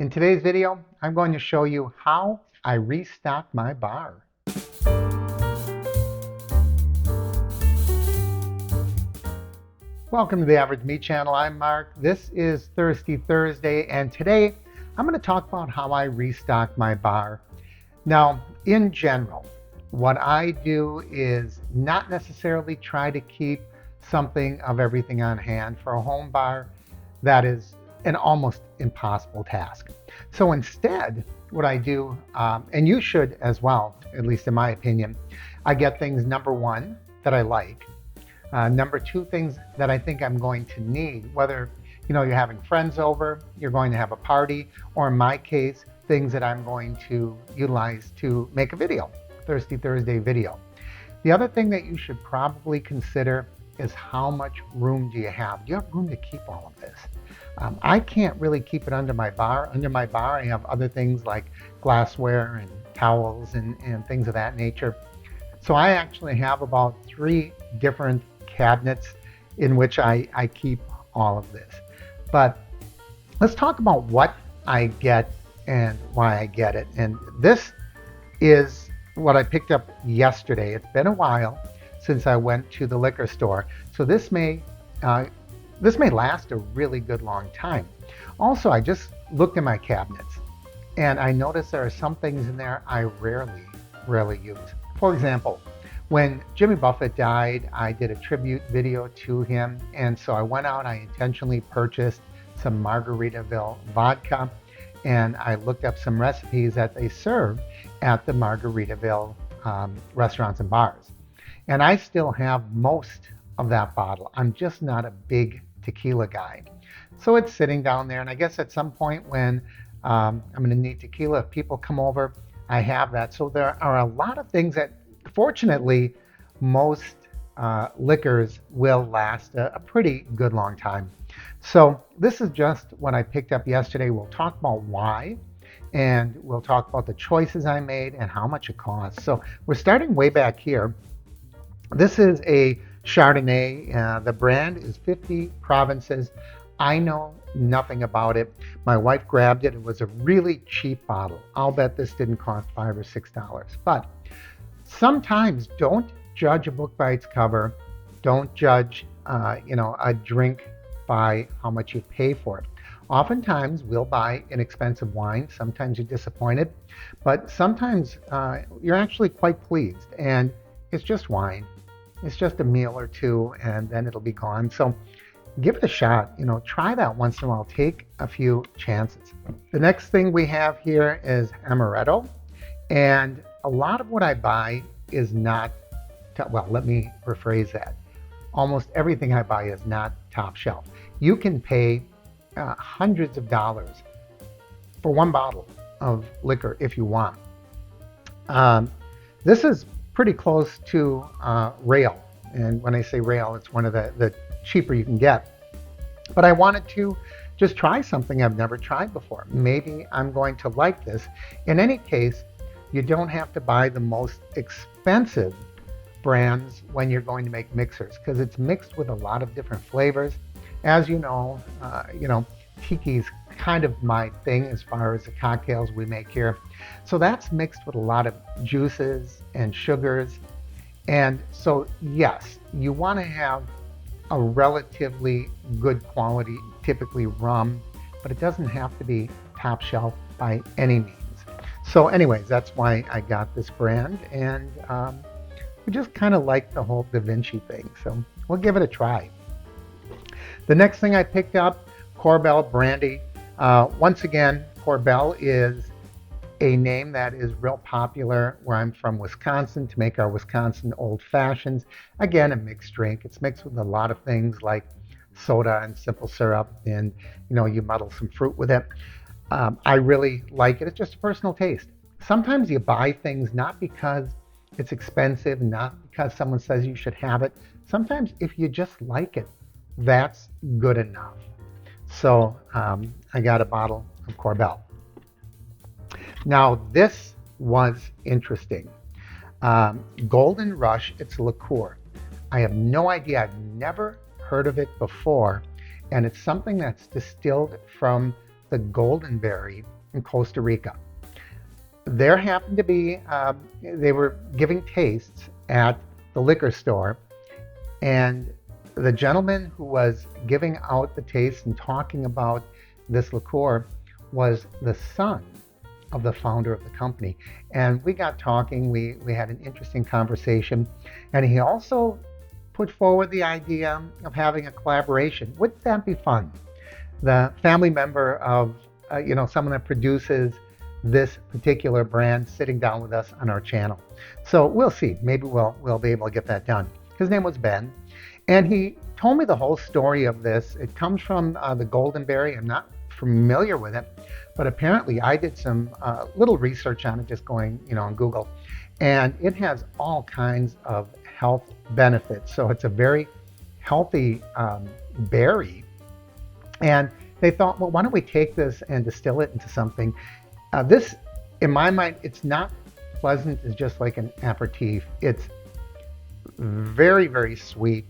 In today's video, I'm going to show you how I restock my bar. Welcome to the Average Me channel. I'm Mark. This is Thirsty Thursday, and today I'm going to talk about how I restock my bar. Now, in general, what I do is not necessarily try to keep something of everything on hand. For a home bar, that is an almost impossible task. So instead, what I do, and you should as well, at least in my opinion, I get things, number one, that I like. Number two, things that I think I'm going to need, whether you're having friends over, you're going to have a party, or in my case, things that I'm going to utilize to make a video, Thirsty Thursday video. The other thing that you should probably consider is how much room do you have? Do you have room to keep all of this? I can't really keep it under my bar. Under my bar, I have other things like glassware and towels and things of that nature. So I actually have about 3 different cabinets in which I keep all of this. But let's talk about what I get and why I get it. And this is what I picked up yesterday. It's been a while since I went to the liquor store, so this may last a really good long time. Also, I just looked in my cabinets and I noticed there are some things in there I rarely use. For example, when Jimmy Buffett died, I did a tribute video to him, and so I went out, I intentionally purchased some Margaritaville vodka, and I looked up some recipes that they serve at the Margaritaville restaurants and bars. And I still have most of that bottle. I'm just not a big tequila guy. So it's sitting down there, and I guess at some point when I'm going to need tequila, if people come over, I have that. So there are a lot of things that, fortunately, most liquors will last a pretty good long time. So this is just what I picked up yesterday. We'll talk about why, and we'll talk about the choices I made and how much it costs. So we're starting way back here. This is a Chardonnay. The brand is 50 Provinces. I know nothing about it. My wife grabbed it. It was a really cheap bottle. I'll bet this didn't cost $5 or $6. But sometimes don't judge a book by its cover. Don't judge a drink by how much you pay for it. Oftentimes we'll buy inexpensive wine. Sometimes you're disappointed, but sometimes you're actually quite pleased, and it's just wine. It's just a meal or two, and then it'll be gone. So give it a shot. Try that once in a while. Take a few chances. The next thing we have here is amaretto, and a lot of what I buy is not, well, let me rephrase that. Almost everything I buy is not top shelf. You can pay hundreds of dollars for one bottle of liquor if you want. This is pretty close to rail. And when I say rail, it's one of the cheaper you can get. But I wanted to just try something I've never tried before. Maybe I'm going to like this. In any case, you don't have to buy the most expensive brands when you're going to make mixers, because it's mixed with a lot of different flavors. As you know, tiki's kind of my thing as far as the cocktails we make here. So that's mixed with a lot of juices and sugars. And so, yes, you want to have a relatively good quality, typically rum, but it doesn't have to be top shelf by any means. So anyways, that's why I got this brand, and we just kind of like the whole Da Vinci thing. So we'll give it a try. The next thing I picked up, Korbel brandy. Once again, Korbel is a name that is real popular where I'm from, Wisconsin, to make our Wisconsin old fashions. Again, a mixed drink. It's mixed with a lot of things like soda and simple syrup, and you muddle some fruit with it. I really like it. It's just a personal taste. Sometimes you buy things not because it's expensive, not because someone says you should have it. Sometimes if you just like it, that's good enough. So I got a bottle of Korbel. Now this was interesting. Golden Rush, it's a liqueur. I have no idea. I've never heard of it before. And it's something that's distilled from the golden berry in Costa Rica. There happened to be, they were giving tastes at the liquor store, and the gentleman who was giving out the taste and talking about this liqueur was the son of the founder of the company. And we got talking, we had an interesting conversation, and he also put forward the idea of having a collaboration. Wouldn't that be fun? The family member of, someone that produces this particular brand sitting down with us on our channel. So we'll see, maybe we'll be able to get that done. His name was Ben, and he told me the whole story of this. It comes from the golden berry. I'm not familiar with it, but apparently I did some little research on it, just going on Google, and it has all kinds of health benefits. So it's a very healthy berry, and they thought, well, why don't we take this and distill it into something. This, in my mind, it's not pleasant. It's just like an aperitif. It's very, very sweet,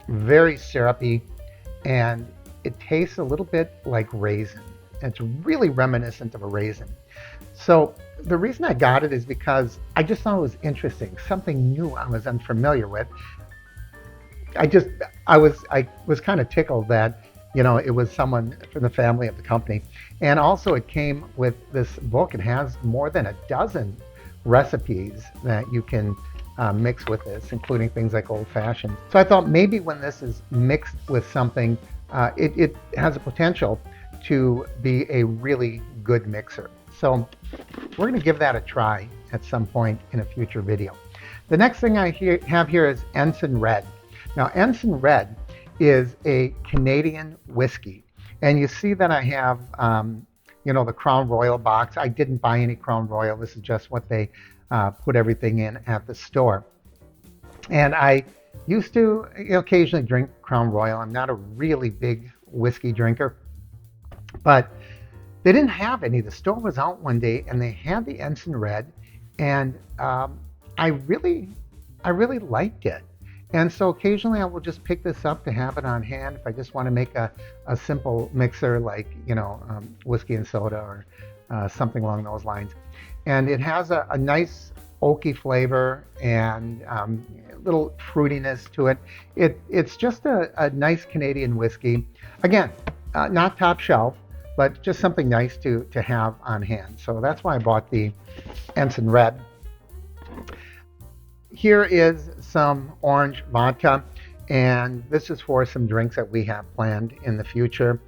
very syrupy, and it tastes a little bit like raisin. It's really reminiscent of a raisin. So the reason I got it is because I just thought it was interesting, something new I was unfamiliar with. I was kind of tickled that it was someone from the family of the company. And also it came with this book. It has more than a dozen recipes that you can mix with this, including things like old fashioned. So I thought maybe when this is mixed with something, it has a potential to be a really good mixer. So we're going to give that a try at some point in a future video. The next thing I have here is Ensign Red. Now, Ensign Red is a Canadian whiskey, and you see that I have the Crown Royal box. I didn't buy any Crown Royal. This is just what they put everything in at the store. And I used to occasionally drink Crown Royal. I'm not a really big whiskey drinker, but they didn't have any. The store was out one day and they had the Ensign Red, and I really liked it. And so occasionally I will just pick this up to have it on hand if I just want to make a simple mixer like, whiskey and soda or something along those lines. And it has a nice oaky flavor and a little fruitiness to it. It's just a nice Canadian whiskey. Again, not top shelf, but just something nice to have on hand. So that's why I bought the Ensign Red. Here is some orange vodka, and this is for some drinks that we have planned in the future.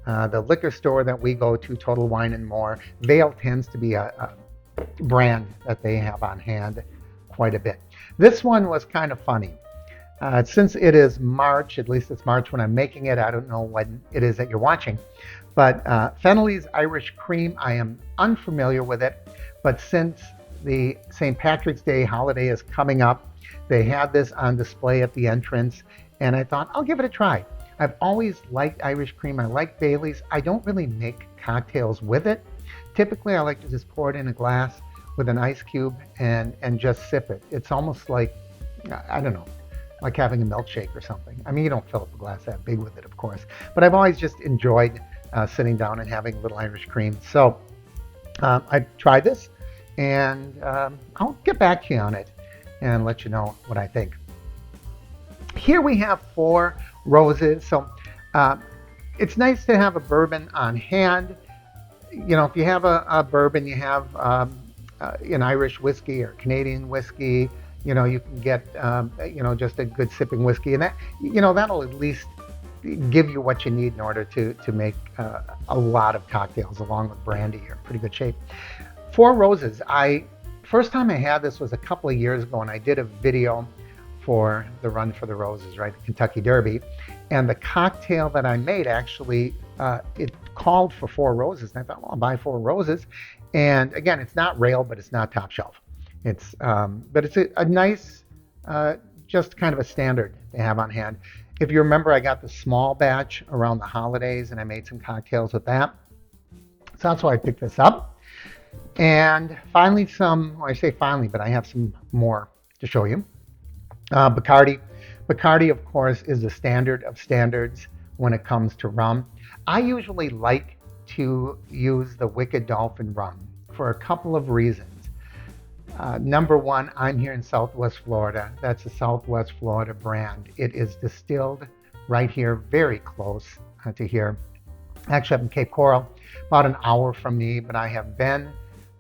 The liquor store that we go to, Total Wine and More, Vail tends to be a brand that they have on hand quite a bit. This one was kind of funny. Since it is March, at least it's March when I'm making it, I don't know when it is that you're watching, but Fennelly's Irish Cream, I am unfamiliar with it, but since the St. Patrick's Day holiday is coming up, they had this on display at the entrance, and I thought I'll give it a try. I've always liked Irish Cream. I like Bailey's. I don't really make cocktails with it. Typically, I like to just pour it in a glass with an ice cube and just sip it. It's almost like, I don't know, like having a milkshake or something. I mean, you don't fill up a glass that big with it, of course, but I've always just enjoyed sitting down and having a little Irish Cream. So I tried this, and I'll get back to you on it and let you know what I think. Here we have Four Roses. So it's nice to have a bourbon on hand. If you have a bourbon, you have an Irish whiskey or Canadian whiskey, you can get just a good sipping whiskey, and that that'll at least give you what you need in order to make a lot of cocktails along with brandy. You're in pretty good shape. Four Roses. First time I had this was a couple of years ago, and I did a video for the Run for the Roses, right, the Kentucky Derby, and the cocktail that I made actually it called for Four Roses, and I thought, well, I'll buy Four Roses. And again, it's not rail, but it's not top shelf. It's but it's a nice, just kind of a standard to have on hand. If you remember, I got the small batch around the holidays, and I made some cocktails with that. So that's why I picked this up. And finally, I say finally, but I have some more to show you. Bacardi. Bacardi, of course, is the standard of standards when it comes to rum. I usually like to use the Wicked Dolphin rum for a couple of reasons. Number one, I'm here in Southwest Florida. That's a Southwest Florida brand. It is distilled right here, very close to here. Actually, up in Cape Coral, about an hour from me, but I have been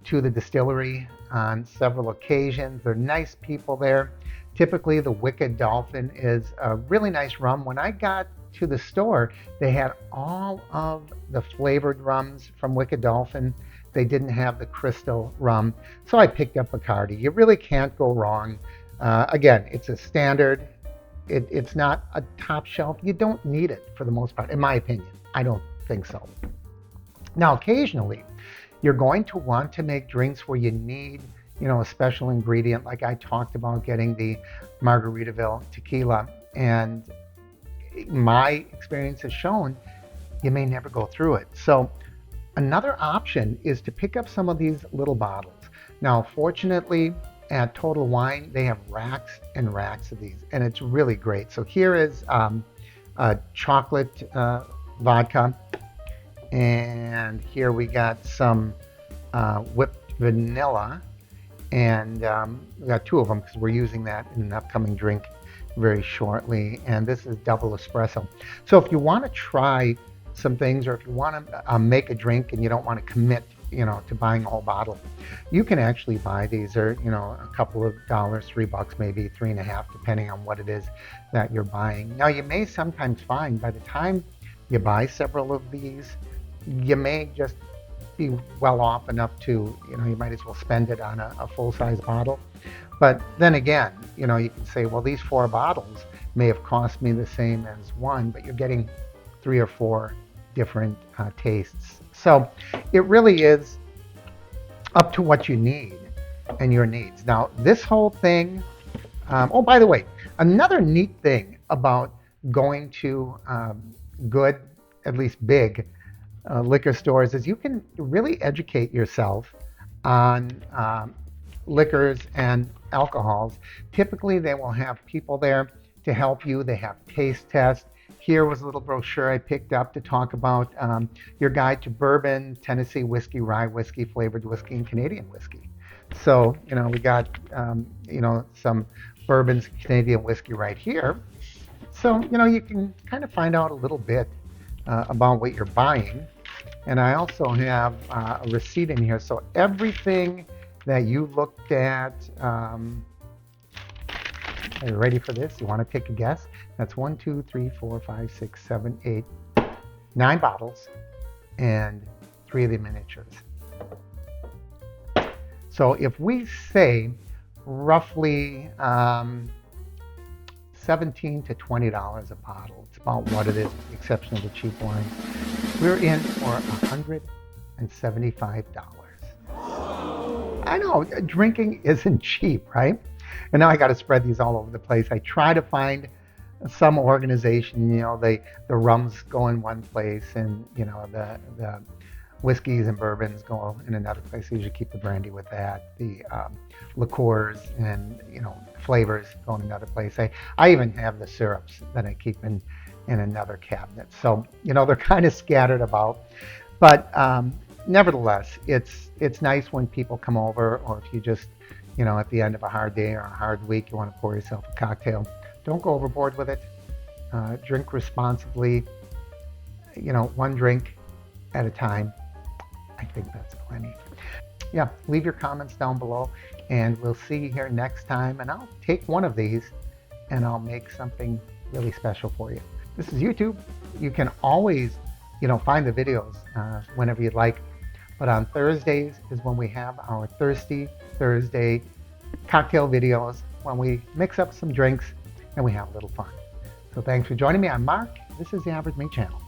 to the distillery on several occasions. They're nice people there. Typically, the Wicked Dolphin is a really nice rum. When I got to the store, they had all of the flavored rums from Wicked Dolphin. They didn't have the crystal rum, so I picked up Bacardi. You really can't go wrong. Again, it's a standard. It's not a top shelf. You don't need it for the most part, in my opinion. I don't think so. Now, occasionally, you're going to want to make drinks where you need, a special ingredient, like I talked about getting the Margaritaville tequila. And my experience has shown you may never go through it. So another option is to pick up some of these little bottles. Now, fortunately, at Total Wine, they have racks and racks of these, and it's really great. So here is a chocolate vodka, and here we got some whipped vanilla, and we got two of them because we're using that in an upcoming drink very shortly. And this is double espresso. So if you want to try some things, or if you want to make a drink and you don't want to commit, to buying a whole bottle, you can actually buy these. Or a couple of dollars, $3 maybe, $3.50, depending on what it is that you're buying. Now, you may sometimes find by the time you buy several of these, you may just be well off enough to, you might as well spend it on a full-size bottle. But then again, you can say, well, these 4 bottles may have cost me the same as one, but you're getting 3 or 4 different tastes. So it really is up to what you need and your needs. Now, this whole thing, oh, by the way, another neat thing about going to good, at least big, liquor stores is you can really educate yourself on liquors and alcohols. Typically, they will have people there to help you. They have taste tests. Here was a little brochure I picked up to talk about your guide to bourbon, Tennessee whiskey, rye whiskey, flavored whiskey, and Canadian whiskey. So, we got, some bourbons, Canadian whiskey right here. So, you can kind of find out a little bit about what you're buying. And I also have a receipt in here. So everything that you looked at, are you ready for this? You want to take a guess? That's 1, 2, 3, 4, 5, 6, 7, 8, 9 bottles and 3 of the miniatures. So if we say roughly $17 to $20 a bottle, it's about what it is, with the exception of the cheap wine, we're in for $175. I know, drinking isn't cheap, right? And now I got to spread these all over the place. I try to find some organization, the rums go in one place, and the whiskeys and bourbons go in another place. I usually keep the brandy with that. The liqueurs and flavors go in another place. I even have the syrups that I keep in another cabinet. So they're kind of scattered about, but nevertheless, it's nice when people come over, or if you just at the end of a hard day or a hard week, you want to pour yourself a cocktail. Don't go overboard with it. Drink responsibly. One drink at a time. I think that's plenty. Yeah, leave your comments down below, and we'll see you here next time. And I'll take one of these and I'll make something really special for you. This is YouTube. You can always, find the videos whenever you'd like. But on Thursdays is when we have our Thirsty Thursday cocktail videos, when we mix up some drinks and we have a little fun. So thanks for joining me. I'm Mark. This is the Average Me Channel.